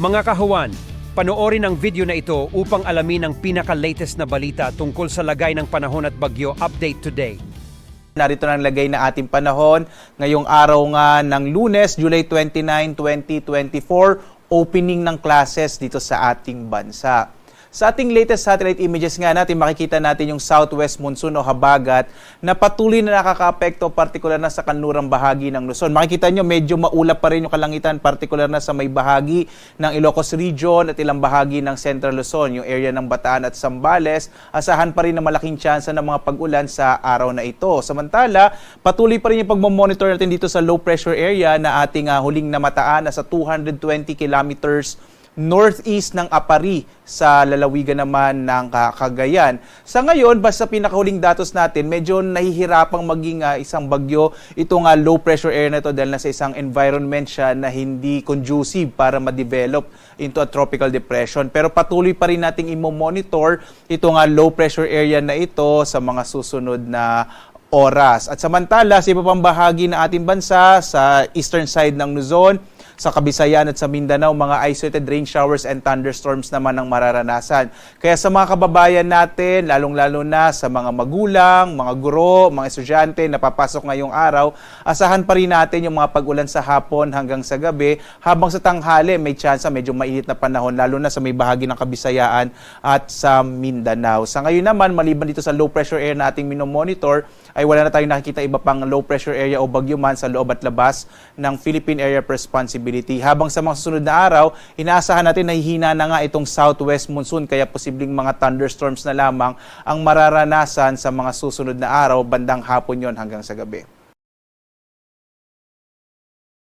Mga kahuwan, panoorin ang video na ito upang alamin ang pinaka-latest na balita tungkol sa lagay ng panahon at bagyo update today. Narito na ang lagay na ating panahon ngayong araw nga ng Lunes, July 29, 2024, opening ng classes dito sa ating bansa. Sa ating latest satellite images nga natin, makikita natin yung southwest monsoon o habagat na patuloy na nakakaapekto, partikular na sa kanlurang bahagi ng Luzon. Makikita nyo, medyo maulap pa rin yung kalangitan, partikular na sa may bahagi ng Ilocos Region at ilang bahagi ng Central Luzon, yung area ng Bataan at Zambales. Asahan pa rin na malaking tsansa ng mga pag-ulan sa araw na ito. Samantala, patuloy pa rin yung pagmamonitor natin dito sa low pressure area na ating huling namataan na sa 220 kilometers northeast ng Apari sa lalawigan naman ng Cagayan. Sa ngayon, basta pinakahuling datos natin, medyo nahihirapang maging isang bagyo itong low pressure area na ito dahil nasa isang environment siya na hindi conducive para ma-develop into a tropical depression. Pero patuloy pa rin nating i-monitor itong low pressure area na ito sa mga susunod na oras. At samantala, sa iba pang bahagi ng ating bansa, sa eastern side ng Luzon, sa Kabisayan at sa Mindanao, mga isolated rain showers and thunderstorms naman ang mararanasan. Kaya sa mga kababayan natin, lalong-lalo na sa mga magulang, mga guro, mga estudyante na papasok ngayong araw, asahan pa rin natin yung mga pag-ulan sa hapon hanggang sa gabi, habang sa tanghali may tsansa medyo mainit na panahon, lalo na sa may bahagi ng Kabisayaan at sa Mindanao. Sa ngayon naman, maliban dito sa low pressure area na ating minomonitor, ay wala na tayong nakikita iba pang low pressure area o bagyo man sa loob at labas ng Philippine Area of Responsibility. Habang sa mga susunod na araw, inaasahan natin na hihina na nga itong southwest monsoon, kaya posibleng mga thunderstorms na lamang ang mararanasan sa mga susunod na araw, bandang hapon yon hanggang sa gabi.